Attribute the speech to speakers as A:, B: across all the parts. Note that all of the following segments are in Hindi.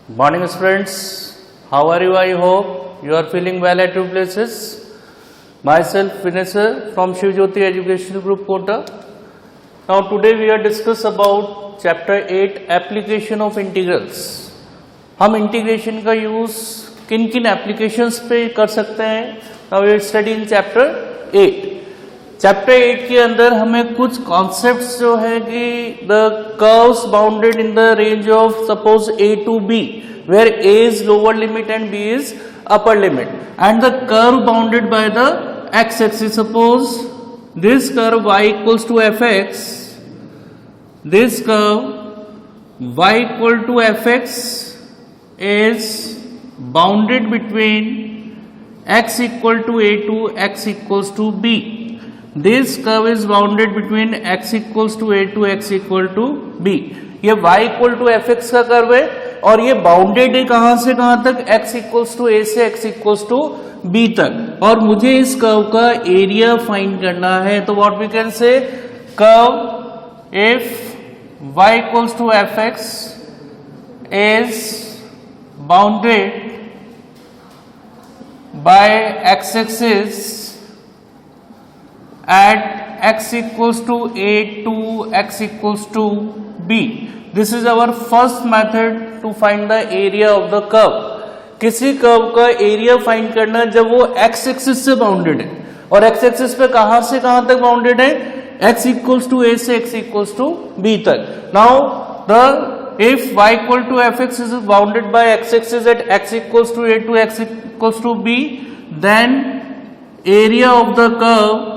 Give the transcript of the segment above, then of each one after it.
A: Morning students, how are you? I hope you are feeling well at your places. Myself Finesser from Shiv Jyoti Educational Group Kota. Now today we are discuss about chapter 8 application of integrals. हम इंटीग्रेशन का यूज किन किन एप्लीकेशंस पे कर सकते हैं. Now we study in chapter 8. Chapter 8 के अंदर हमें कुछ कॉन्सेप्ट्स जो है कि the curves bounded in the range of suppose a to b where a is lower limit and b is upper limit and the curve bounded by the x-axis. Suppose this curve y equals to fx, this curve y equal to fx is bounded between x equal to a to x equals to b. This curve is bounded between x equals to a to x equal to b. ये y equal to fx का कर्व है और ये बाउंडेड है कहां से कहां तक, x equals to a से x equals to b तक. और मुझे इस कर्व का एरिया फाइंड करना है. तो what we can say, curve if y equals to fx is bounded by x-axis at x equals to a to x equals to b. This is our first method to find the area of the curve. किसी कर्व का एरिया फाइंड करना जब वो x एक्सिस से बाउंडेड है. और x एक्सिस पे कहां से कहां तक बाउंडेड है, x इक्वल्स टू a से x इक्वल्स टू b तक. Now the if y equal to fx is bounded by x axis at x equals to a to x equals to b, then area of the curve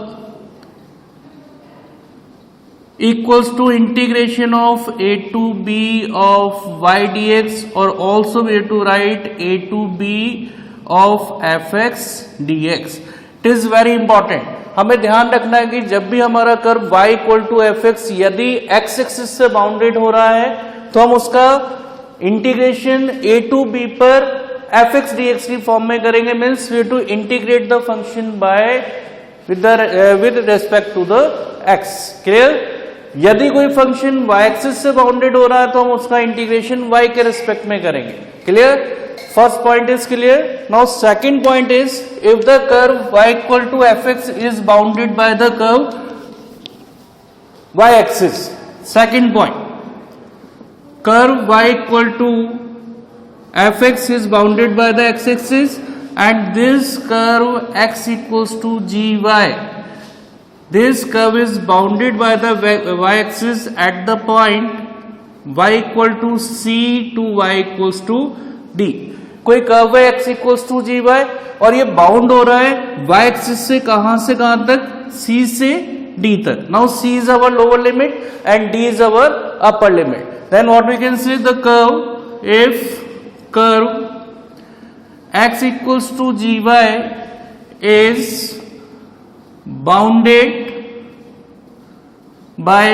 A: equals to integration of a to b of y dx, or also we have to write a to b of fx dx. It is very important. हमें ध्यान रखना है कि जब भी हमारा curve y equal to fx यदि x एक्सिस से बाउंडेड हो रहा है तो हम उसका इंटीग्रेशन a to b पर fx dx की फॉर्म में करेंगे. Means we to integrate the function by with respect to the x. Clear. यदि कोई फंक्शन y एक्सिस से बाउंडेड हो रहा है तो हम उसका इंटीग्रेशन y के रेस्पेक्ट में करेंगे. Clear. First point is clear. Now second point is if the curve y equal to fx is bounded by the curve y axis. Second point, curve y equal to fx is bounded by the x axis and this curve x equals to gy. This curve is bounded by the y axis at the point y equal to c to y equals to d. कोई कर्व है x equals to gy और ये बाउंड हो रहा है y axis से कहां तक, c से d तक. Now c is our lower limit and d is our upper limit. Then what we can say, the curve, if curve x equals to gy is bounded by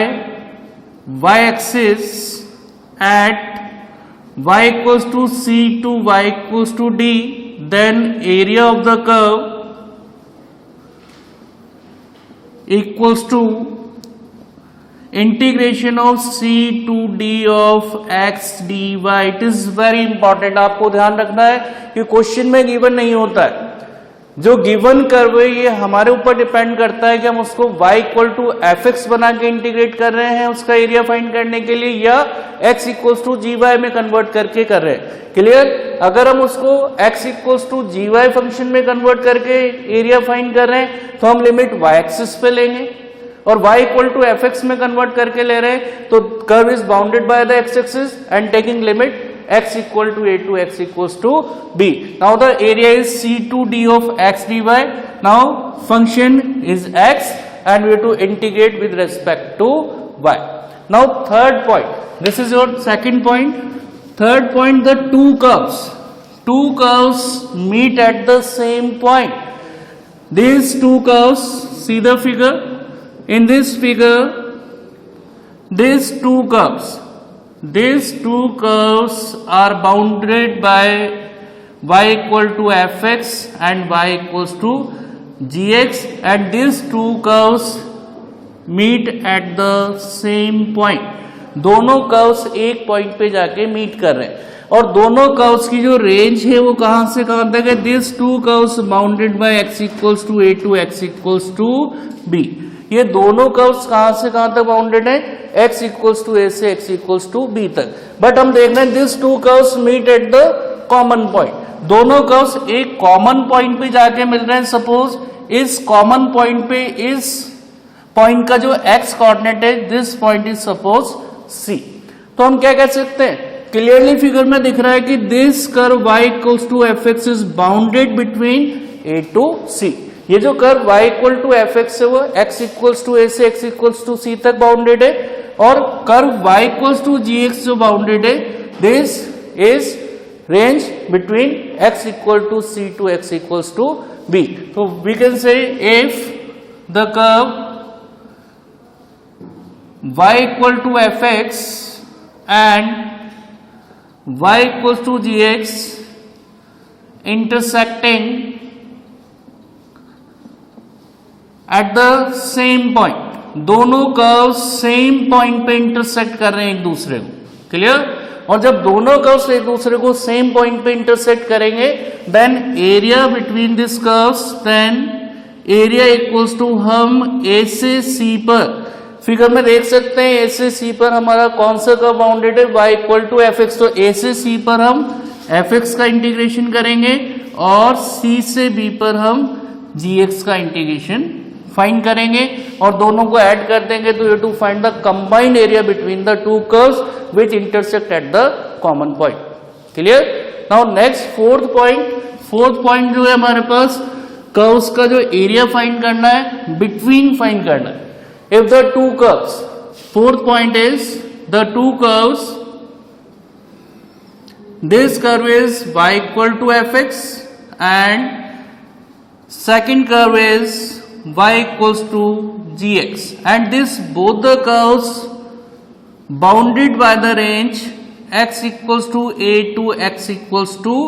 A: y axis at y equals to c to y equals to d, then area of the curve equals to integration of c to d of x dy. It is very important. आपको ध्यान रखना है कि क्वेश्चन में गिवन नहीं होता है. जो गिवन कर्व है ये हमारे ऊपर डिपेंड करता है कि हम उसको y इक्वल टू fx बना के इंटीग्रेट कर रहे हैं उसका एरिया फाइंड करने के लिए, या x इक्वल्स टू gy में कन्वर्ट करके कर रहे हैं. क्लियर. अगर हम उसको x equals to gy function में कन्वर्ट करके एरिया फाइंड कर रहे हैं तो हम लिमिट y एक्सिस पे लेंगे, और y इक्वल टू fx में कन्वर्ट करके ले रहे हैं तो curve is bounded by the x axis and taking limit x equal to a to x equals to b. Now the area is c to d of x dy. Now function is x and we have to integrate with respect to y. Now third point, this is your second point. Third point, the two curves meet at the same point. These two curves, see the figure. In this figure, these two curves are bounded by y equal to fx and y equals to gx, and these two curves meet at the same point. दोनों कर्व्स एक पॉइंट पे जाके मीट कर रहे हैं और दोनों कर्व्स की जो रेंज है वो कहां से कहां तक है, this two curves bounded by x equals to a to x equals to b। ये दोनों कर्व्स कहां से कहां तक बाउंडेड है, x इक्वल्स टू a से x इक्वल्स टू b तक। बट हम देख रहे हैं this two curves meet at the common point, दोनों कर्व्स एक कॉमन पॉइंट पे जाके मिल रहे हैं। सपोज इस कॉमन पॉइंट पे इस पॉइंट का जो x कोऑर्डिनेट है, this point is suppose c। तो हम क्या कह सकते हैं, क्लियरली फिगर में दिख रहा है कि this curve y equals to fx is bounded between a to c। ये जो curve y equal to fx है वो x इक्वल्स टू a से x इक्वल्स टू c तक बाउंडेड है, और curve y equals to gx जो बाउंडेड है, this is range between x equal to c to x equals to b। तो we can say if the curve y equal to fx and y equals to gx intersecting at the same point, दोनों कर्व सेम पॉइंट पे इंटरसेक्ट कर रहे हैं एक दूसरे को, क्लियर। और जब दोनों कर्व्स एक दूसरे को सेम पॉइंट पे इंटरसेक्ट करेंगे, then area between this curves, then area equals to हम a से c पर फिगर में देख सकते हैं, a से c पर हमारा कौन सा कर्व बाउंडेड है, y इक्वल टू fx। तो a से c पर हम fx का इंटीग्रेशन करेंगे और c से b पर हम gx का इंटीग्रेशन फाइंड करेंगे और दोनों को ऐड कर देंगे। तो you to find the combined area between the two curves which intersect at the common point, clear. Now next fourth point जो है हमारे पास, कर्व्स का जो एरिया फाइंड करना है, बिटवीन फाइंड करना है। If the two curves, fourth point is the two curves, this curve is y equal to fx and second curve is y equals to gx, and this both the curves bounded by the range x equals to a to x equals to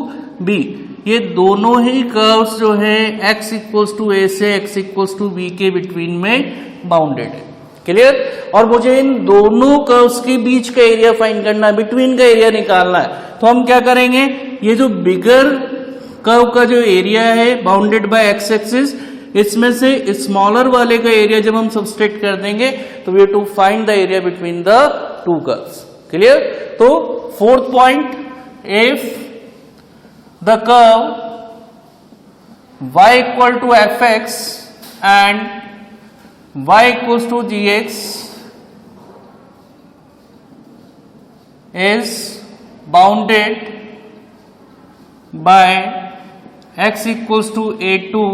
A: b। ये दोनों ही कर्व्स जो है x इक्वल्स टू a से x इक्वल्स टू b के बिटवीन में बाउंडेड है, क्लियर। और मुझे इन दोनों कर्व्स के बीच का एरिया फाइंड करना है, बिटवीन का एरिया निकालना है। तो हम क्या करेंगे, ये जो बिगर कर्व का जो एरिया है बाउंडेड बाय x एक्सिस, इसमें से स्मॉलर वाले का एरिया जब हम सब्सट्रैक्ट कर देंगे तो we have to find the area between the two curves, clear. तो fourth point, if the curve y equal to fx and y equals to gx is bounded by x equals to a to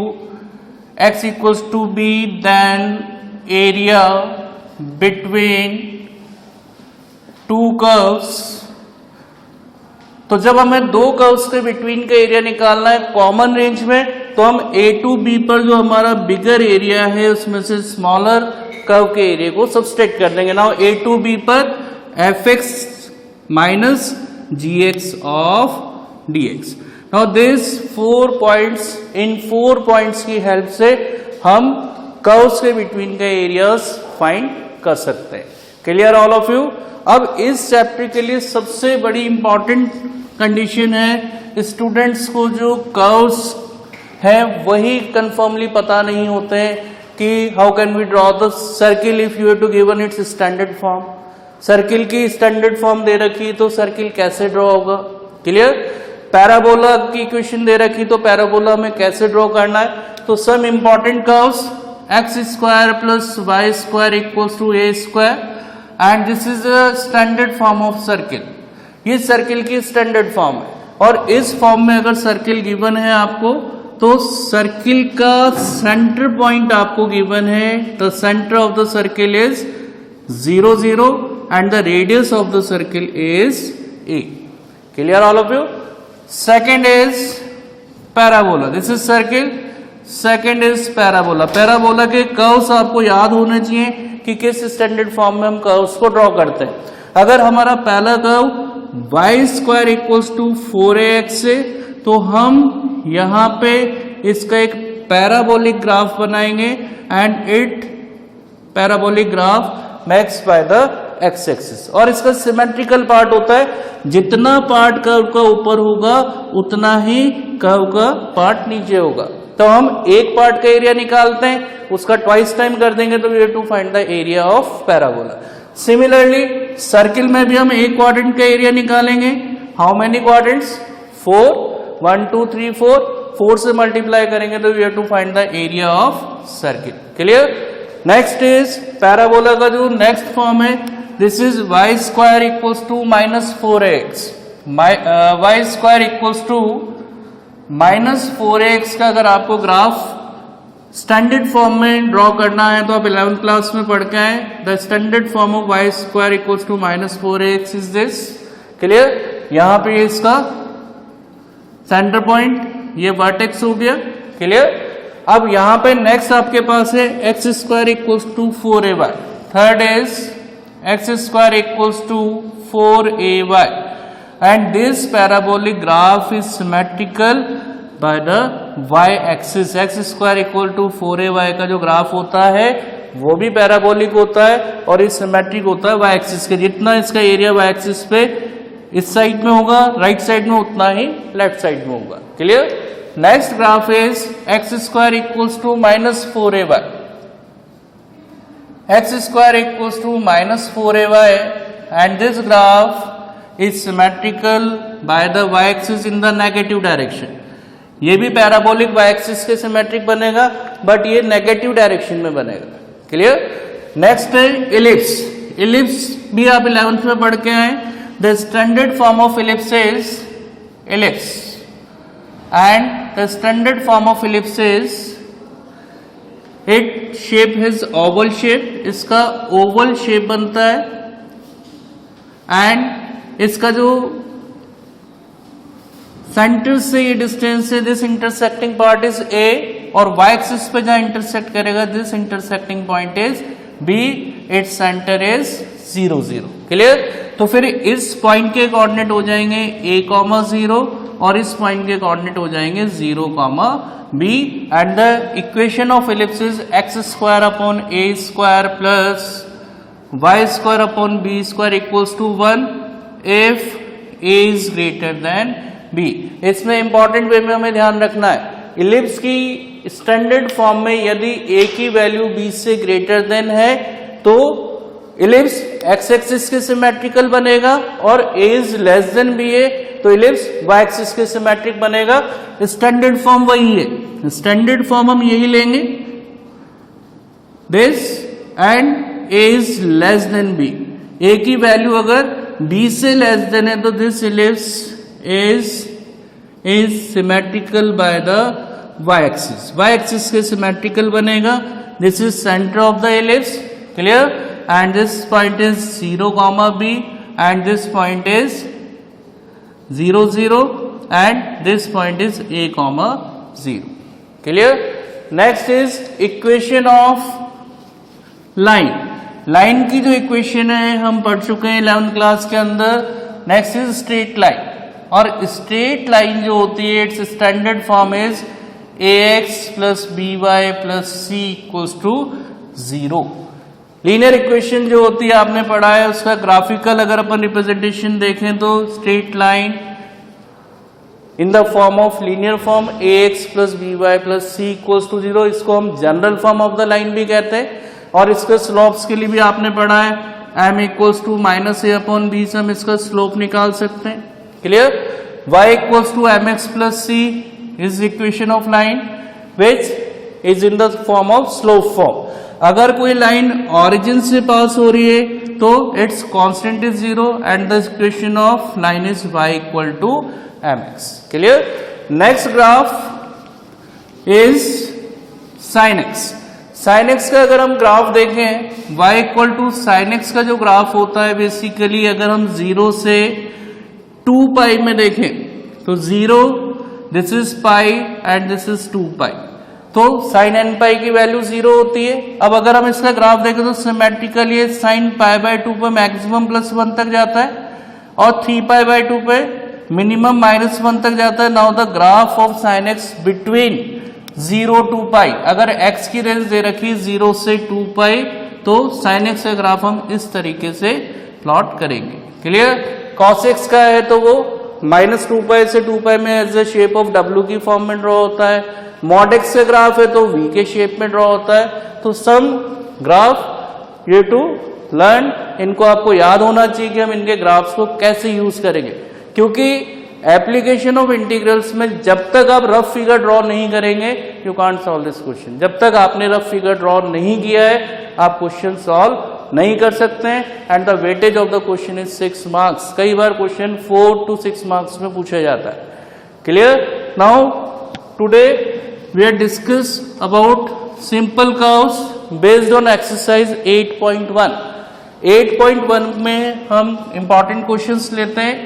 A: x equals to b, then area between two curves। तो जब हमें दो कर्व्स के बिटवीन का एरिया निकालना है कॉमन रेंज में, तो हम a टू b पर जो हमारा बिगर एरिया है उसमें से स्मॉलर कर्व के एरिया को सब्सट्रैक्ट कर देंगे। नाउ a टू b पर fx minus gx of dx। Now this 4 points, in 4 points की हेल्प से हम कर्व्स के बिटवीन का एरियाज फाइंड कर सकते हैं, क्लियर ऑल ऑफ यू। अब इस चैप्टर के लिए सबसे बड़ी इंपॉर्टेंट कंडीशन है, स्टूडेंट्स को जो कर्व्स है वही कंफर्मली पता नहीं होते हैं कि how can we draw the circle if you have to given its standard form. Circle की स्टैंडर्ड फॉर्म दे रखी तो सर्किल कैसे ड्रॉ होगा, क्लियर। पैराबोला की इक्वेशन दे रखी तो पैराबोला में कैसे ड्रॉ करना है। तो some important curves, x square plus y square equals to a square, and this is a standard form of circle. ये सर्किल की स्टैंडर्ड फॉर्म है, और इस फॉर्म में अगर सर्किल गिवन है आपको, तो सर्किल का सेंटर पॉइंट आपको गिवन है, the centre of the circle is 0 0 and the radius of the circle is a, clear all of you. Second is parabola, this is circle, second is parabola. Parabola के कर्व्स आपको याद होने चाहिए कि किस स्टैंडर्ड फॉर्म में हम कर्व्स को ड्रॉ करते हैं। अगर हमारा पहला curve y square equals to 4ax है, तो हम यहां पे इसका एक पैराबोलिक ग्राफ बनाएंगे, and it parabolic graph max by the x axis. और इसका सिमेट्रिकल पार्ट होता है, जितना पार्ट कर्व का ऊपर होगा उतना ही कर्व का पार्ट नीचे होगा। तो हम एक पार्ट का एरिया निकालते हैं, उसका ट्वाइस टाइम कर देंगे तो we have to find the area of parabola. Similarly circle में भी हम एक क्वाड्रेंट का एरिया निकालेंगे। How many quadrants? 4, 1 2 3 4 से मल्टीप्लाई करेंगे तो we have to find the area of circle. Clear? Next is parabola का जो नेक्स्ट फॉर्म है, this is y square equals to -4x। Y square equals to -4x का अगर आपको ग्राफ स्टैंडर्ड फॉर्म में ड्रॉ करना है तो आप 11th क्लास में पढ़ के आए। The standard form of y square equals to -4x is this. Clear? यहां पे इसका सेंटर पॉइंट ये वर्टेक्स हो गया। क्लियर? अब यहां पे नेक्स्ट आपके पास है x square equals to 4ay। Third is x square equals to 4ay and this parabolic graph is symmetrical by the y axis. X square equal to 4ay का जो ग्राफ होता है वो भी पैराबोलिक होता है और इस सिमेट्रिक होता है y एक्सिस के। जितना इसका एरिया y एक्सिस पे इस साइड में होगा राइट साइड में, उतना ही लेफ्ट साइड में होगा। Clear? Next graph is x square equals to -4ay। X square equals to -4ay and this graph is symmetrical by the y axis in the negative direction. ये भी पैराबोलिक y एक्सिस के सिमेट्रिक बनेगा बट ये नेगेटिव डायरेक्शन में बनेगा। क्लियर? नेक्स्ट है इलिप्स। इलिप्स भी आप 11th में पढ़ के आए। The standard form of ellipse is ellipse and the standard form of ellipse is it shape is Oval shape. इसका ओवल शेप बनता है एंड इसका जो सेंटर से ये डिस्टेंस है, this intersecting part is a और y एक्सिस पे जहां इंटरसेक्ट करेगा this intersecting point is b, its centre is 0 0। Clear? तो फिर इस पॉइंट के कोऑर्डिनेट हो जाएंगे a, 0 और इस पॉइंट के कोऑर्डिनेट हो जाएंगे 0, b and the equation of ellipse is x square upon a square plus y square upon b square equals to 1 if a is greater than b। इसमें इंपॉर्टेंट वे में हमें ध्यान रखना है, इलिप्स की स्टैंडर्ड फॉर्म में यदि a की वैल्यू b से ग्रेटर देन है तो इलिप्स x एक्सिस के सिमेट्रिकल बनेगा और a is less than b है तो इलिप्स y एक्सिस के सिमेट्रिक बनेगा। स्टैंडर्ड फॉर्म वही है, स्टैंडर्ड फॉर्म हम यही लेंगे, this and a is less than b। a की वैल्यू अगर b से लेस देन है तो this ellipse is symmetrical by the y axis। y axis के symmetrical बनेगा। This is center of the ellipse। Clear? And this point is 0, b and this point is 0 0 and this point is a, 0। Clear? Next is equation of line। Line की जो इक्वेशन है हम पढ़ चुके हैं 11th क्लास के अंदर। नेक्स्ट इज स्ट्रेट लाइन और स्ट्रेट लाइन जो होती है its standard form is ax plus by plus c equals to 0। Linear equation जो होती है आपने पढ़ा है उसका ग्राफिकल अगर अपन रिप्रेजेंटेशन देखें तो straight line in the form of linear form ax plus by plus c equals to 0, इसको हम general form of the line भी कहते हैं। और इसके स्लोप्स के लिए भी आपने पढ़ा है m equals to -a upon b से हम इसका स्लोप निकाल सकते हैं। Clear? y equals to mx plus c is equation of line which is in the form of slope form. अगर कोई लाइन ऑरिजिन से पास हो रही है तो its constant is 0 and the equation of line is y equal to mx। Clear? Next graph is sin x। sin x का अगर हम ग्राफ देखें y equal to sin x का जो ग्राफ होता है बेसिकली अगर हम 0 से 2 पाई में देखें तो 0 this is pi and this is 2 पाई तो साइन n पाई की वैल्यू 0 होती है। अब अगर हम इसका ग्राफ देखें तो सिमेट्रिकली ये साइन पाई बाय 2 पे मैक्सिमम +1 तक जाता है और 3 पाई बाय 2 पे मिनिमम -1 तक जाता है। Now the graph of sine x between 0 to पाई, अगर x की रेंज दे रखी 0 से 2 पाई तो sin x का ग्राफ हम इस तरीके से प्लॉट करेंगे। क्लियर? cos x का है तो वो -2π से 2π में as the shape of w की फॉर्म में ड्रॉ होता है। mod x का ग्राफ है तो v के शेप में ड्रॉ होता है। तो सम ग्राफ ये टू लर्न, इनको आपको याद होना चाहिए कि हम इनके ग्राफ्स को कैसे यूज करेंगे, क्योंकि एप्लीकेशन ऑफ इंटीग्रल्स में जब तक आप रफ फिगर ड्रॉ नहीं करेंगे you can't solve this question. जब तक आपने रफ फिगर ड्रॉ नहीं किया है आप क्वेश्चन सॉल्व नहीं कर सकते हैं। And the weightage of the question is 6 marks. कई बार क्वेश्चन 4 to 6 मार्क्स में पूछा जाता है। Clear? Now today we are discuss about simple curves based on exercise 8.1। 8.1 में हम इंपॉर्टेंट क्वेश्चंस लेते हैं,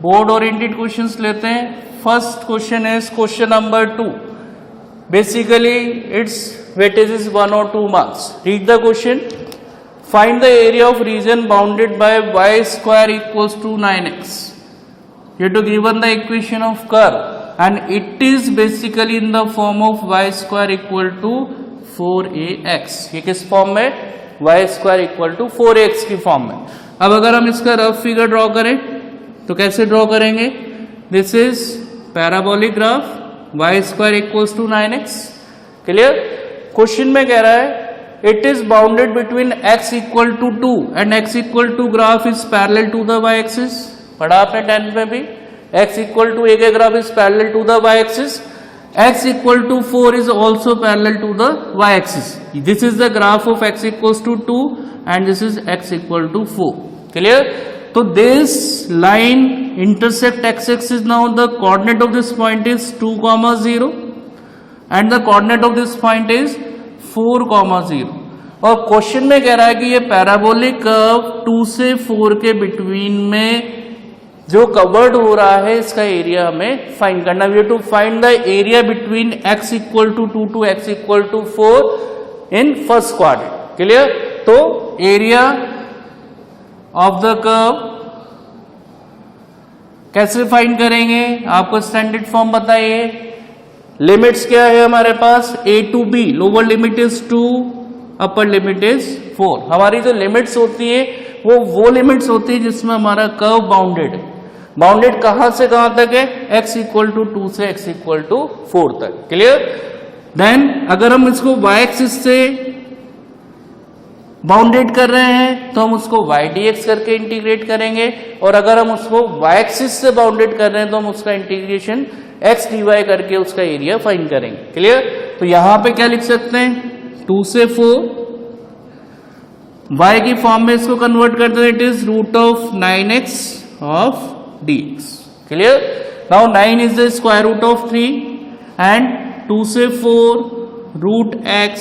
A: बोर्ड ओरिएंटेड क्वेश्चंस लेते हैं। First question is question number 2। Basically its weightage is 1 or 2 marks. Read the question. Find the area of region bounded by y square equals to 9x। You have to given the equation of curve and it is basically in the form of y square equal to 4ax। ये किस फॉर्म में? y square equal to 4ax की फॉर्म में। अब अगर हम इसका रफ फिगर ड्रॉ करें तो कैसे ड्रॉ करेंगे? This is parabolic graph, y square equals to 9x। Clear? Question में कह रहा है it is bounded between x equal to 2 and x equal to graph is parallel to the y axis. पढ़ा आपने 10th में भी, x इक्वल टू a के graph is parallel to the y axis, x equal to 4 is also parallel to the y axis. This is the graph of x equals to 2 and this is x equal to 4. Clear? So this line intersect x axis. Now the coordinate of this point is 2, 0 and the coordinate of this point is 4, 0. और क्वेश्चन में कह रहा है कि ये पैराबोलिक कर्व 2 से 4 के बिटवीन में जो कवर्ड हो रहा है इसका एरिया हमें फाइंड करना। We have to find the area between x equal to 2 to x equal to 4 in first quadrant. Clear? तो एरिया ऑफ द कर्व कैसे फाइंड करेंगे? आपको स्टैंडर्ड फॉर्म बताइए। लिमिट्स क्या है हमारे पास? a to b, lower limit is 2, upper limit is 4। हमारी जो लिमिट्स होती है वो लिमिट्स होती है जिसमें हमारा कर्व बाउंडेड है। बाउंडेड कहां से कहां तक है? x इक्वल टू 2 से x इक्वल टू 4 तक। क्लियर? देन अगर हम इसको y एक्सिस से बाउंडेड कर रहे हैं तो हम उसको y dx करके इंटीग्रेट करेंगे, और अगर हम उसको y एक्सिस से बाउंडेड कर रहे हैं तो हम उसका इंटीग्रेशन x dy करके उसका एरिया फाइंड करेंगे। क्लियर? तो यहां पे क्या लिख सकते हैं? 2 से 4 y की फॉर्म में इसको कन्वर्ट करते हैं, it is root of 9x of dx। Clear? Now 9 is the square root of 3 and 2 से 4 रूट x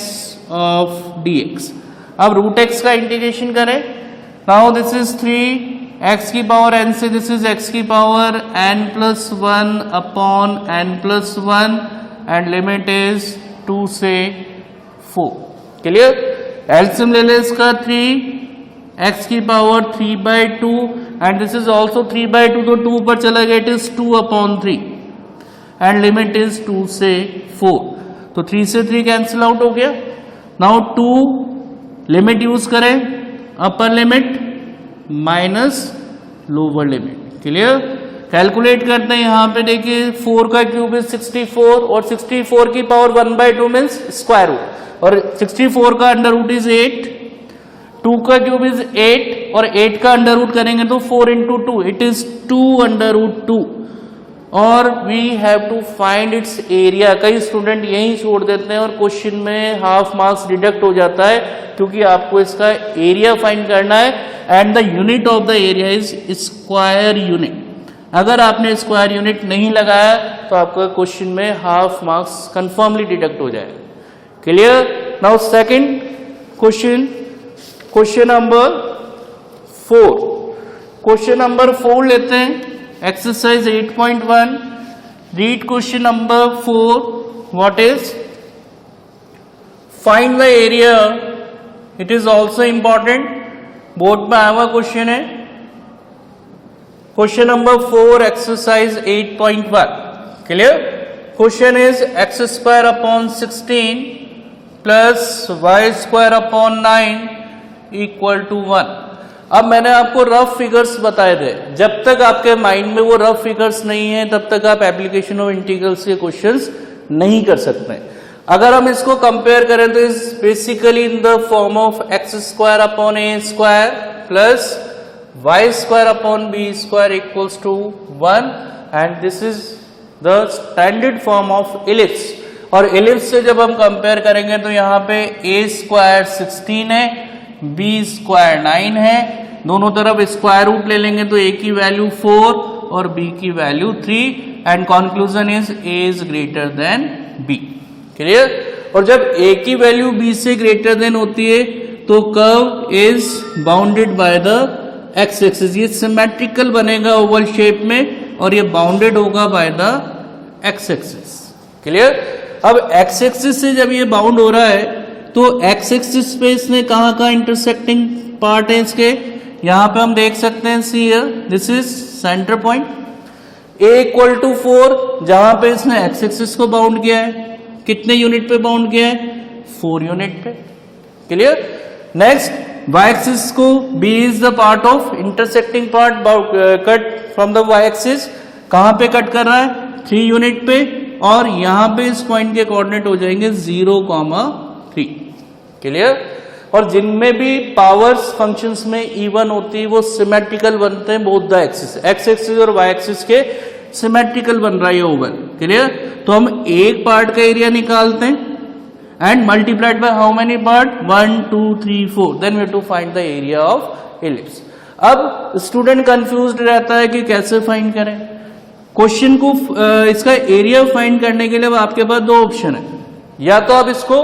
A: ऑफ dx। अब रूट x का इंटीग्रेशन करें। नाउ दिस इज 3 x की पावर n से दिस इज x की power n plus 1 upon n plus 1 and limit is 2 से 4। क्लियर? एलसीएम ले ले इसका 3 x की power 3/2 and this is also 3/2, तो 2 पर चला गया, it is 2/3 and limit is 2 से 4। तो 3 से 3 कैंसिल आउट हो गया। नाउ 2 लिमिट यूज करें, अपर limit minus lower limit. Clear? Calculate करते हैं। यहां पे देखिए 4 का क्यूब इज 64 और 64 की पावर 1/2 मीन्स स्क्वायर रूट, और 64 का अंडर रूट इज 8, 2 का क्यूब इज 8 और 8 का अंडर रूट करेंगे तो 4 into 2 इट इज 2/2 और we have to find its area. कई स्टूडेंट यही छोड़ देते हैं और क्वेश्चन में हाफ मार्क्स डिडक्ट हो जाता है, क्योंकि आपको इसका एरिया फाइंड करना है and the unit of the area is square unit. अगर आपने स्क्वायर यूनिट नहीं लगाया तो आपका क्वेश्चन में हाफ मार्क्स कंफर्मली डिडक्ट हो जाएगा। Clear? Now second question, question number 4। Question number 4 लेते हैं, exercise 8.1। Read question number 4। What is? Find the area. It is also important, board में आया हुआ क्वेश्चन है। Question number 4 exercise 8.1। Clear? Question is x² upon 16 plus y² upon 9 equal to 1। अब मैंने आपको रफ फिगर्स बताए थे, जब तक आपके माइंड में वो रफ फिगर्स नहीं है तब तक आप एप्लीकेशन ऑफ इंटीग्रल्स के क्वेश्चंस नहीं कर सकते। अगर हम इसको कंपेयर करें तो is basically in the form of x square upon a square plus y square upon b square equals to 1 and this is the standard form of ellipse. और इलिप्स से जब हम कंपेयर करेंगे तो यहाँ पे ए स्क्वायर 16 है, बी स्क्वायर 9 है, दोनों तरफ स्क्वायर रूट ले लेंगे तो ए की वैल्यू 4 और बी की value 3 and conclusion is a is greater than b. Clear? और जब ए की वैल्यू बी से ग्रेटर देन होती है तो curve is bounded by the x axis, ये सिमेट्रिकल बनेगा ओवल शेप में और ये बाउंडेड होगा by the x axis. Clear? अब एक्स एक्सिस से जब ये बाउंड हो रहा है तो एक्स एक्सिस पे इसने कहाँ इंटरसेक्टिंग पार्ट है इसके, यहाँ पे हम देख सकते हैं, see here this is centre point a equal to 4, जहां पे इसने एक्स एक्सिस को बाउंड किया है, कितने यूनिट पे बाउंड किया है, 4 यूनिट पे। क्लियर? नेक्स्ट y एक्सिस को b is the part of intersecting part cut from the y axis, कहां पे कट कर रहा है, 3 यूनिट पे, और यहां पे इस पॉइंट के कोऑर्डिनेट हो जाएंगे 0,3। क्लियर? और जिनमें भी पावर्स फंक्शंस में इवन होती है वो सिमेट्रिकल बनते हैं both the axis, x axis और वाई एक्सिस के सिमेट्रिकल बन रहा है ओवल। क्लियर? तो हम एक पार्ट का एरिया निकालते हैं and multiplied by how many part, 1 2 3 4, then we have to find the area of ellipse. अब स्टूडेंट कंफ्यूज्ड रहता है कि कैसे फाइंड करें क्वेश्चन को, इसका एरिया फाइंड करने के लिए अब आपके पास 2 ऑप्शन है, या तो आप इसको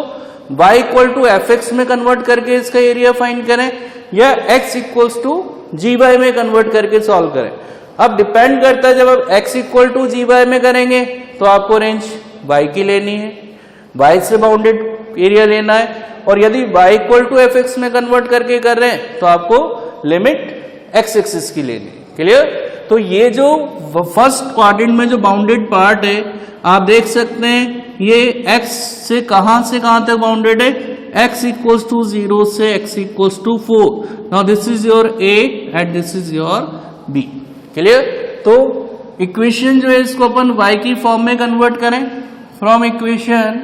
A: y equal to f x में कन्वर्ट करके इसका एरिया फाइंड करें या x equals to g y में कन्वर्ट करके सॉल्व करें। अब डिपेंड करता है, जब आप x equal to g y में करेंगे तो आपको रेंज y की लेनी है, y से बाउंडेड एरिया लेना है, और यदि y equal to f x में कन्वर्ट करके कर रहे हैं तो आपको लिमिट x एक्सिस की लेनी है। क्लियर? तो ये जो फर्स्ट क्वाड्रेंट में जो बाउंडेड पार्ट है आप देख सकते हैं, ये x से कहां तक बाउंडेड है, x इक्वल्स टू 0 से x equals to 4। Now this is your a and this is your b। Clear? तो इक्वेशन जो है इसको अपन y की फॉर्म में कन्वर्ट करें फ्रॉम इक्वेशन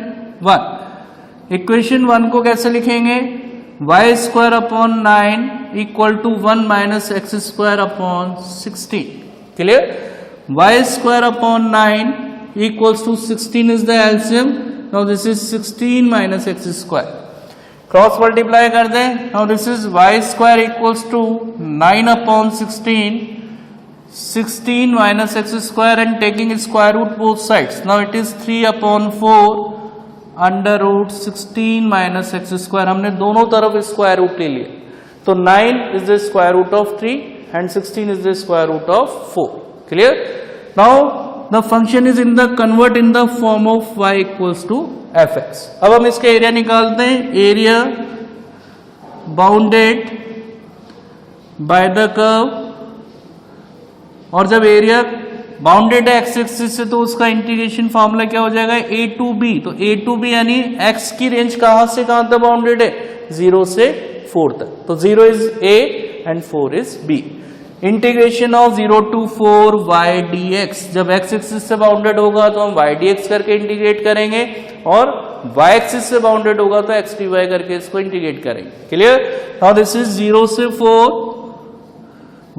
A: 1। इक्वेशन 1 को कैसे लिखेंगे, y square upon 9 equal to 1 minus x square upon 16। Clear? y square upon 9 equals to 16 is the LCM. Now this is 16 minus x square. Cross multiply कर दें. Now this is y square equals to 9 upon 16. 16 minus x square and taking square root both sides. Now it is 3 upon 4 under root 16 minus x square. हमने दोनों तरफ स्क्वायर रूट ले लिया, तो 9 is the square root of 3 and 16 is the square root of 4. Clear? Now the function is in the convert in the form of y equals to fx. अब हम इसका एरिया निकालते हैं, area bounded by the curve, और जब एरिया बाउंडेड है एक्स एक्सिस से तो उसका इंटीग्रेशन फॉर्मूला क्या हो जाएगा, a to b। तो a to b यानी x की रेंज कहां से कहां तक बाउंडेड है, 0 से 4 तक, तो 0 is a and 4 is b। Integration of 0 to 4 y dx, जब x एक्सिस से बाउंडेड होगा तो हम y dx करके इंटीग्रेट करेंगे, और y एक्सिस से बाउंडेड होगा तो x dy करके इसको इंटीग्रेट करेंगे। क्लियर? नाउ दिस इज 0 से 4,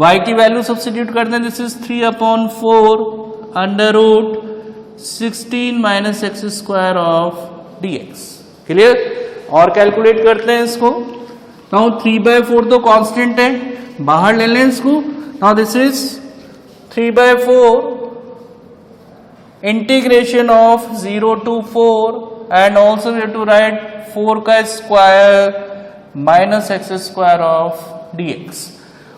A: y की वैल्यू सब्स्टिट्यूट करते हैं, this is 3 upon 4 under root 16 minus x square of dx। Clear? और कैलकुलेट करते हैं इसको। नाउ 3/4 तो कांस्टेंट है, बाहर ले लें इसको। Now this is 3/4 integration of 0 to 4 and also we have to write 4 का square minus x square of dx,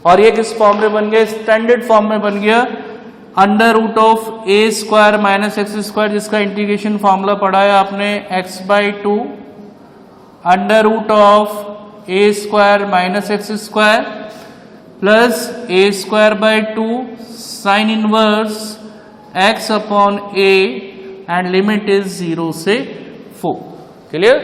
A: और ये किस फॉर्म में बन गया, स्टैंडर्ड फॉर्म में बन गया, under root of a square minus x square, जिसका इंटीग्रेशन फॉर्मूला पढ़ा है आपने x/2 under root of a square minus x square plus a square by 2 sine inverse x upon a and limit is 0 से 4। क्लियर?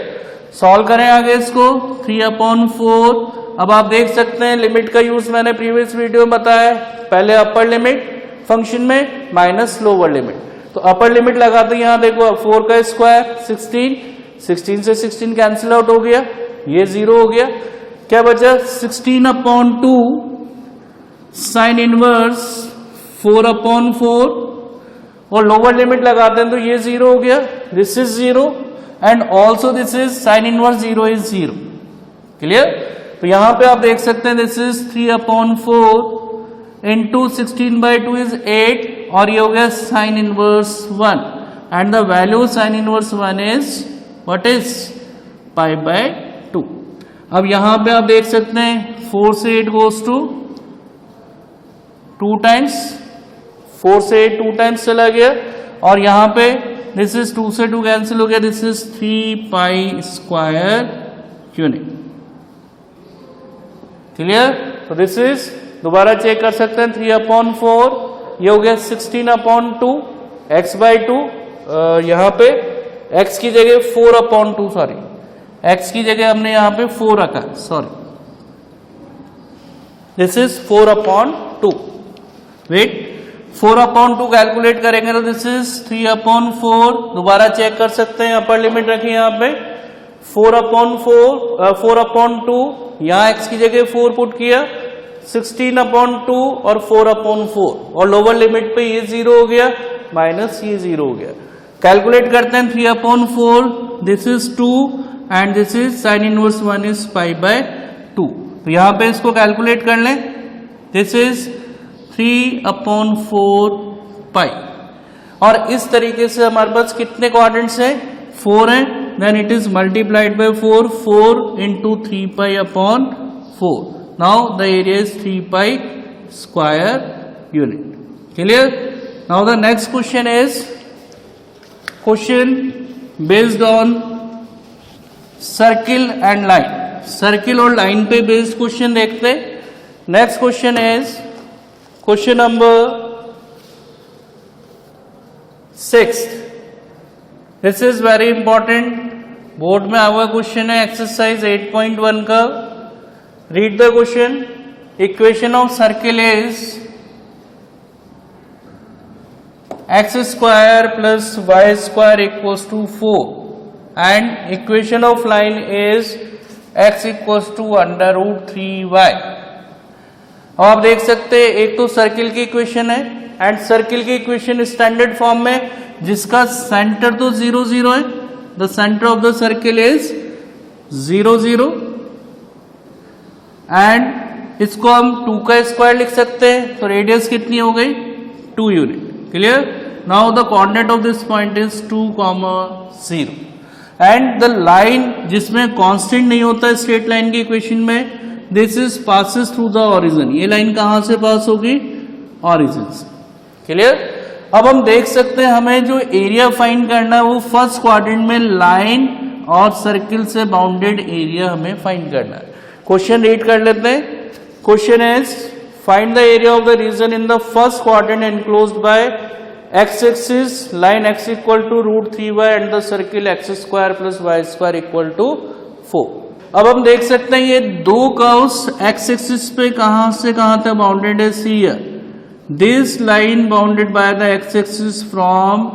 A: सॉल्व करें आगे इसको, 3/4 अब आप देख सकते हैं लिमिट का यूज मैंने प्रीवियस वीडियो में बताया, पहले अपर लिमिट फंक्शन में माइनस लोअर लिमिट। तो अपर लिमिट लगाते हैं, यहां देखो 4 का स्क्वायर 16, 16 से 16 कैंसिल आउट हो गया, ये 0 हो गया, क्या बचा 16/2 साइन इनवर्स 4/4, और लोअर लिमिट लगाते हैं तो ये 0 हो गया, this is 0 and also this is sine inverse 0 is 0। Clear? तो यहां पे आप देख सकते हैं दिस इज 3/4 इंटू 16/2 इज 8, और ये हो गया sine inverse 1 and the value sine inverse 1 is what is π/2। अब यहां पे आप देख सकते हैं 4 से 8 गोज टू 2 टाइम्स, 4 से 8 2 टाइम्स चला गया, और यहां पे दिस इज 2 से 2 कैंसिल हो गया, दिस इज 3π² यूनिट। क्लियर? तो दिस इज, दोबारा चेक कर सकते हैं, 3/4 ये हो गया 16/2 x/2, यहां पे x की जगह 4/2, सॉरी x की जगह हमने यहां पे 4 रखा, sorry this is 4/2। Wait, 4/2 calculate करेंगे तो दिस इज 3/4, दोबारा चेक कर सकते हैं, अपर लिमिट रखी यहां पे 4/2, यहां x की जगह 4 पुट किया, 16/2 और 4/4, और लोअर लिमिट पे ये 0 हो गया माइनस ये 0 हो गया। कैलकुलेट करते हैं 3/4, this is 2 and this is sine inverse 1 is π/2। तो यहां पे इसको कैलकुलेट कर लें, दिस इज 3/4 पाई, और इस तरीके से हमारे पास कितने क्वाड्रेंट्स हैं, 4 हैं, then it is multiplied by 4, 4 into 3π/4। Now the area is 3π² unit. Clear? Now the next question is question based on circle and line. Circle और लाइन पे बेस्ड क्वेश्चन देखते हैं। Next question is question number 6। This is very important, board में आया हुआ क्वेश्चन है, एक्सरसाइज 8.1 का। Read the question. Equation of circle is x² plus y² equals to 4 and equation of line is x equals to √3y। अब आप देख सकते हैं एक तो सर्किल की इक्वेशन है एंड सर्किल की इक्वेशन स्टैंडर्ड फॉर्म में जिसका सेंटर तो 0 0 है, the centre of the circle is 0 0 and इसको हम 2 का स्क्वायर लिख सकते हैं, तो रेडियस कितनी हो गई 2 unit. Clear? Now the coordinate of this point is 2, 0 and the line जिसमें कांस्टेंट नहीं होता स्ट्रेट लाइन की इक्वेशन में, this is passes through the origin. ये लाइन कहां से पास होगी? ओरिजिन से। क्लियर? अब हम देख सकते हैं हमें जो एरिया फाइंड करना है वो फर्स्ट क्वाड्रेंट में लाइन और सर्किल से बाउंडेड एरिया हमें फाइंड करना है। क्वेश्चन रीड कर लेते हैं। Question is find the area of the region in the first quadrant enclosed by x axis line x equal to √3y and the circle x² plus y² equal to 4। अब हम देख सकते हैं ये दो कर्व्स x एक्सिस पे कहां से कहां तक बाउंडेड है, सी here this line bounded by the x axis from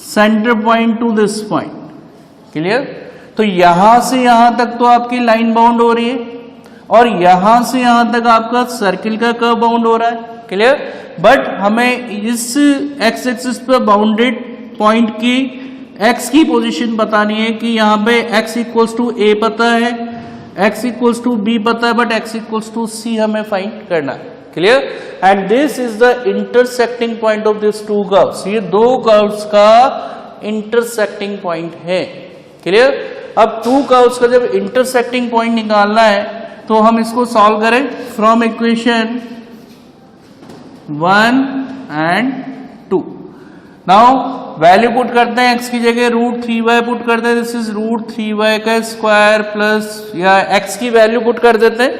A: centre point two this point. Clear? तो यहां से यहां तक तो आपकी लाइन बाउंड हो रही है और यहां से यहां तक आपका सर्किल का कर्व बाउंड हो रहा है। क्लियर? बट हमें इस x एक्सिस पे बाउंडेड पॉइंट की x की पोजीशन बतानी है कि यहाँ पे x इक्वल्स टू a पता है, x इक्वल्स टू b पता है, but x equals to c हमें फाइंड करना है। Clear? And this is the intersecting point of this two curves. ये दो कर्व्स का इंटरसेक्टिंग पॉइंट है। क्लियर? अब टू कर्व्स का जब इंटरसेक्टिंग पॉइंट निकालना है तो हम इसको सॉल्व करें from equation 1 and 2। Now value put करते हैं, x की जगह √3y पुट करते हैं, दिस इज √3y का स्क्वायर प्लस, या x की वैल्यू पुट कर देते हैं,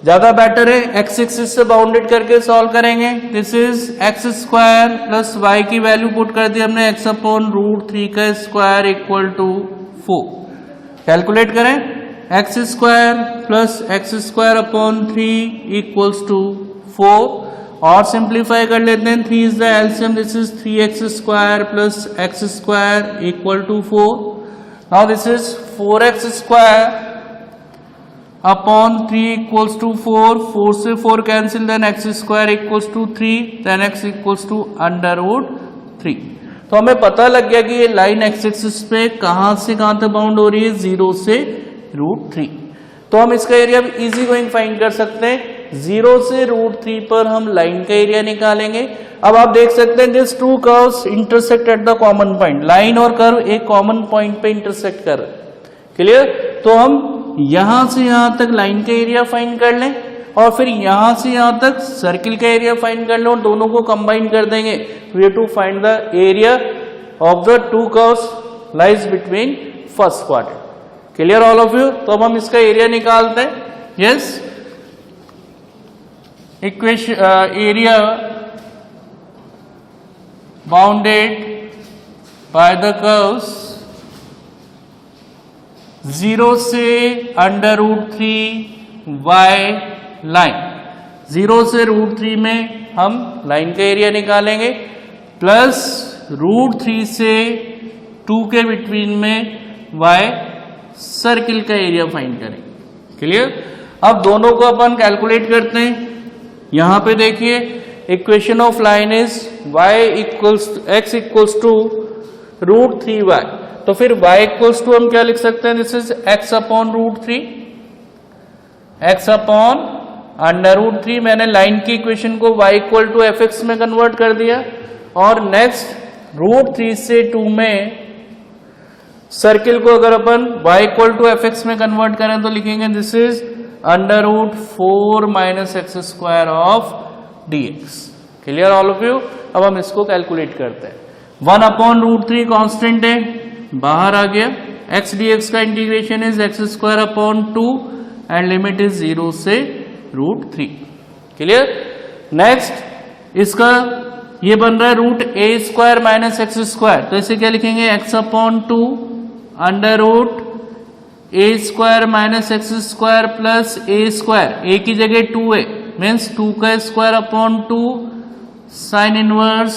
A: ज्यादा बेटर है, x एक्सिस से बाउंडेड करके सॉल्व करेंगे। This is x² plus y की वैल्यू पुट कर दी हमने, x/√3 का स्क्वायर इक्वल टू 4। कैलकुलेट करें, x square plus x square upon 3 equals to 4 और सिंप्लीफाई कर लेते हैं. 3 is the LCM, this is 3x square plus x square equal to 4. Now this is 4x square upon 3 equals to 4. 4 से 4 cancel, then x square equals to 3, then x equals to under root 3. तो हमें पता लग गया कि ये लाइन एक्स एक्सिस पे कहां से कहां तक बाउंड हो रही है, 0 से √3. तो हम इसका एरिया इजी गोइंग फाइंड कर सकते हैं. 0 से √3 पर हम लाइन का एरिया निकालेंगे. अब आप देख सकते हैं this two curves intersect at the common point. Line और कर्व एक कॉमन पॉइंट पे इंटरसेक्ट कर रहे हैं. क्लियर? तो हम यहां से यहां तक लाइन का एरिया फाइंड कर लें और फिर यहां से यहां तक सर्किल का एरिया फाइंड कर लें और दोनों को कंबाइन कर देंगे. We have to find the area of the two curves lies between first quadrant. Clear all of you? तो अब हम इसका एरिया निकालते हैं. Yes, equation area bounded by the curves 0 से अंडर √3 y लाइन. 0 से √3 में हम लाइन का एरिया निकालेंगे प्लस √3 से 2 के बिटवीन में y सर्किल का एरिया फाइंड करेंगे. क्लियर? अब दोनों को अपन कैलकुलेट करते हैं. यहां पे देखिए equation of line is x equals to √3y. तो फिर y इक्वल्स टू हम क्या लिख सकते हैं, this is x upon √3, x upon under √3. मैंने लाइन की इक्वेशन को y इक्वल टू fx में कन्वर्ट कर दिया और नेक्स्ट √3 से 2 में सर्किल को अगर अपन y इक्वल टू fx में कन्वर्ट करें तो लिखेंगे this is under √4 minus x square of dx. Clear all of you? अब हम इसको कैलकुलेट करते हैं. 1 अपॉन √3 कॉन्स्टेंट है, बाहर आ गया. x dx का integration is x square upon 2 and limit is 0 से √3. क्लियर? नेक्स्ट इसका ये बन रहा है √a square minus x square. तो इसे क्या लिखेंगे, x upon 2 under √a square minus x square plus a square. a की जगह 2a मीन्स 2 का square upon 2 sine inverse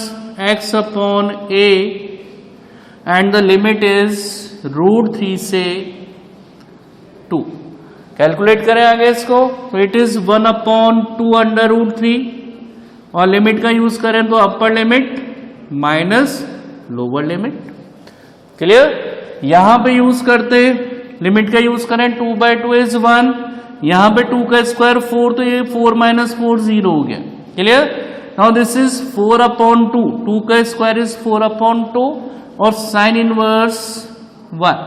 A: x upon a and the limit is √3 से 2. कैलकुलेट करें आगे इसको तो इट इज 1 अपॉन 2 अंडर √3 और लिमिट का यूज करें तो अपर limit minus lower limit. Clear? यहां पे यूज करते लिमिट का यूज करें 2/2 इज 1. यहां पे 2 का स्क्वायर 4 तो ये 4 माइनस 4 0 हो गया. Clear? Now this is 4 upon 2. 2 का स्क्वायर इज 4 अपॉन 2 और साइन इनवर्स 1.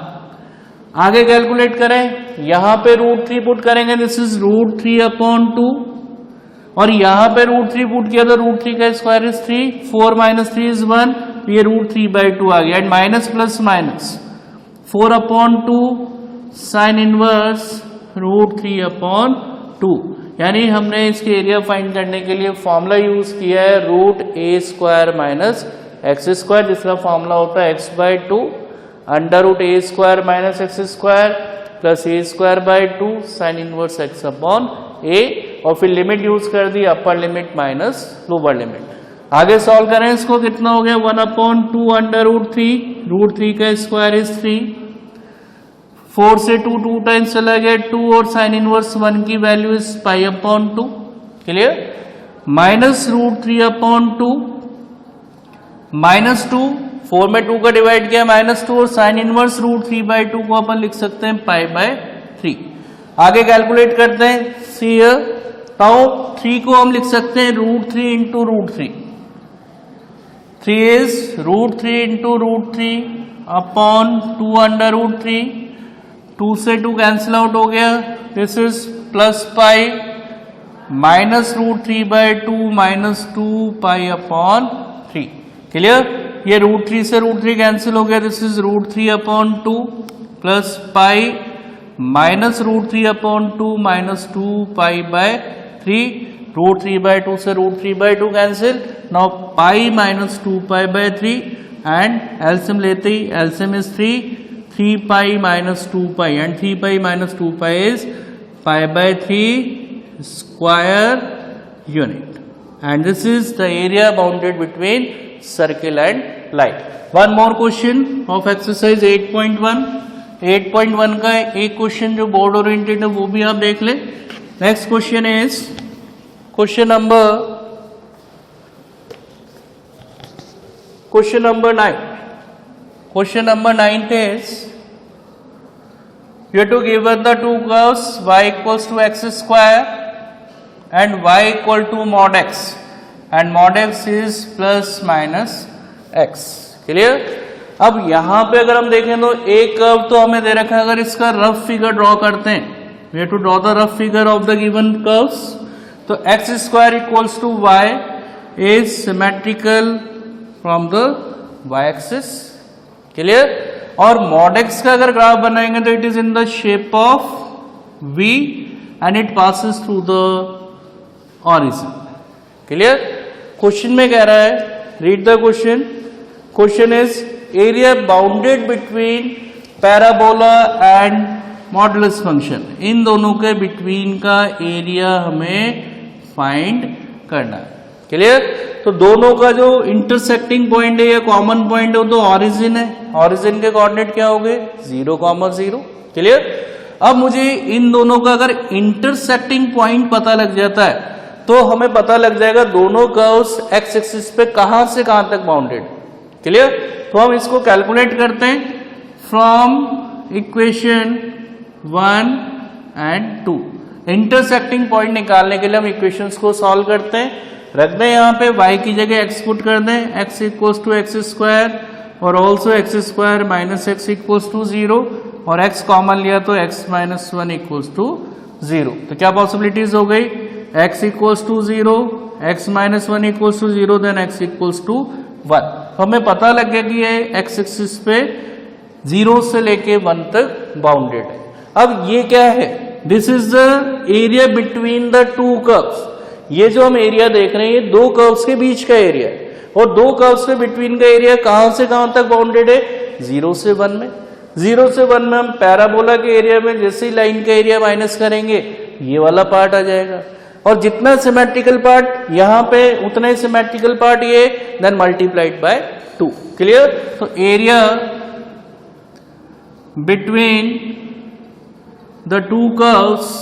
A: आगे कैलकुलेट करें, यहां पे √3 पुट करेंगे, दिस इज √3 अपॉन 2 और यहां पे √3 पुट किया तो √3 का स्क्वायर इज 3, 4 माइनस 3 इज 1, ये √3/2 आ गया. And minus plus minus 4 upon 2 sine inverse √3 upon 2. यानी हमने इसके एरिया फाइंड करने के लिए फॉर्मूला यूज किया है √a square minus x square, जिसका फॉर्मूला होता है x/2 under √a square minus x square plus a square by 2 sine inverse x upon a और फिर लिमिट यूज कर दी upper limit minus lower limit. आगे सॉल्व करें इसको, कितना हो गया 1 अपॉन 2 अंडर √3 का स्क्वायर इज 3, 4 से 2 टाइम्स चला गया 2 और साइन इनवर्स 1 की value is pi upon 2. Clear? Minus √3 upon 2 minus 2, 4 में 2 का डिवाइड किया माइनस 2 और साइन इनवर्स √3/2 को अपन लिख सकते हैं पाई/3. आगे कैलकुलेट करते हैं. सी ताऊ 3 को हम लिख सकते हैं √3 into √3. 3 is √3 into √3 upon 2 under √3. 2 से 2 कैंसिल आउट हो गया, this is plus pi minus √3/2 minus 2 pi upon 3. Clear? ये √3 से √3 कैंसिल हो गया, this is √3 upon 2 plus pi minus √3 upon 2 minus 2 पाई/3. √3/2 से √3/2 कैंसिल. नाउ पाई माइनस 2 पाई/3 एंड एलसीएम लेते ही LCM is 3. 3 pi minus 2 pi, and 3 pi minus 2 pi is pi by 3 square unit, and this is the area bounded between circle and line. One more question of exercise 8.1. 8.1 का एक क्वेश्चन जो बोर्ड ओरिएंटेड है वो भी आप देख लें. Next question is question number 9. Question number 9 is, you have to give us the two curves y equals to x square and y equal to mod x, and mod x is plus minus x. Clear. अब यहां पे अगर हम देखें तो एक कर्व तो हमें दे रखा है. अगर इसका रफ फिगर ड्रॉ करते हैं, we have to draw the rough figure of the given curves. तो x square equals to y is symmetrical from the y axis. Clear. और mod x का अगर ग्राफ बनाएंगे तो it is in the shape of v and it passes through the origin. Clear. Question में कह रहा है, read the question. Question is area bounded between parabola and modulus function. इन दोनों के बिटवीन का एरिया हमें फाइंड करना है. क्लियर. तो दोनों का जो इंटरसेक्टिंग पॉइंट है या कॉमन पॉइंट है वो तो ऑरिजिन है. ऑरिजिन के कोऑर्डिनेट क्या हो गए? 0,0. क्लियर. अब मुझे इन दोनों का अगर इंटरसेक्टिंग पॉइंट पता लग जाता है तो हमें पता लग जाएगा दोनों कर्व्स एक्स एक्सिस पे कहां से कहां तक बाउंडेड. क्लियर. तो हम इसको कैलकुलेट करते हैं from equation 1 and 2. Intersecting point निकालने के लिए हम इक्वेशंस को सॉल्व करते हैं. रख दें यहाँ पे y की जगह x पुट कर दें. x equals to X square और also X square minus X equals to 0, और x कॉमन लिया तो x माइनस 1 इक्वल्स टू 0. तो क्या पॉसिबिलिटीज हो गई? x equals to 0, x minus 1 equals to 0, then x equals to 1. तो हमें पता लग गया कि ये x एक्सिस पे 0 से लेके 1 तक बाउंडेड है. अब ये क्या है? This is the area between the two curves. ये जो हम एरिया देख रहे हैं ये दो कर्व्स के बीच का एरिया है, और दो कर्व्स के बिटवीन का एरिया कहां से कहां तक बाउंडेड है? 0 से 1 में. 0 से 1 में हम पैराबोला के एरिया में जैसे ही लाइन का एरिया माइनस करेंगे ये वाला पार्ट आ जाएगा, और जितना सिमेट्रिकल पार्ट यहां पे उतना ही सिमेट्रिकल पार्ट ये, देन मल्टीप्लाइड बाय 2. क्लियर. तो area between the two curves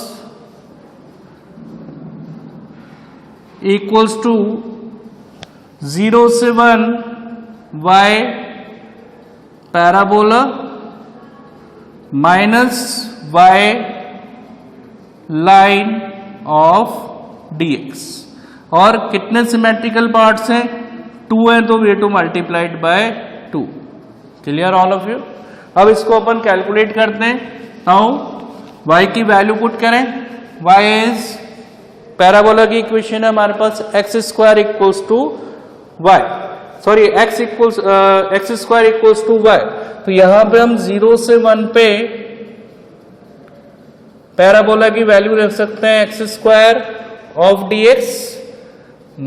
A: equals to 0 से 1 y parabola minus y line of dx. और कितने सिमेट्रिकल पार्ट्स हैं? 2 हैं, तो वे two multiplied by 2. Clear all of you. अब इसको अपन कैलकुलेट करते हैं. नाउ y की वैल्यू पुट करें. y इज पैराबोला की इक्वेशन है हमारे पास x square equals to y, sorry x square equals to y. तो यहां पे हम 0 से 1 पे पैराबोला की वैल्यू रख सकते हैं x square of dx,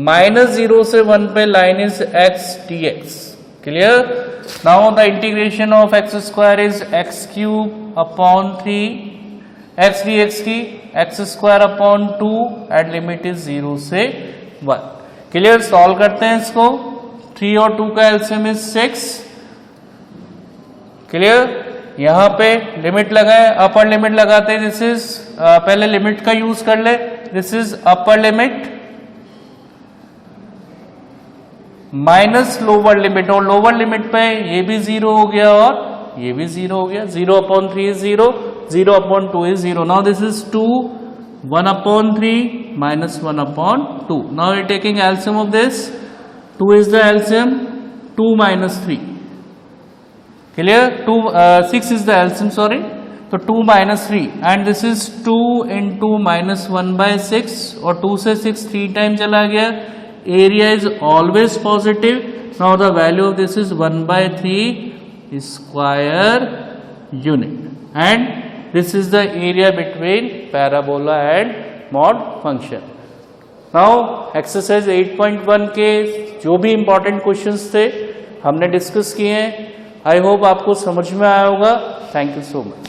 A: minus 0 से 1 पे line is x dx. Clear. Now the integration of x square is x cube upon 3 x dx की x square upon 2 and limit is 0 से 1. क्लियर. सॉल्व करते हैं इसको. 3 और 2 का एलसीएम इज 6. क्लियर. यहां पे लिमिट लगाए, अपर लिमिट लगाते हैं. दिस इज पहले लिमिट का यूज कर ले. This is upper limit minus lower limit, और लोअर लिमिट पे ये भी 0 हो गया और ये भी 0 हो गया. 0 upon 3 is 0, 0 upon 2 is 0. Now this is 2, 1 upon 3 minus 1 upon 2. Now we are taking LCM of this. 2 is the LCM, 2 minus 3. Clear? 6 is the LCM, sorry. So 2 minus 3, and this is 2 into minus 1 by 6, और 2 से 6 3 टाइम चला गया. Area is always positive. Now the value of this is 1 by 3 square unit, and this is the area between parabola and mod function. Now exercise 8.1 के जो भी important questions थे हमने डिस्कस किए हैं. आई होप आपको समझ में आया होगा. Thank you so much.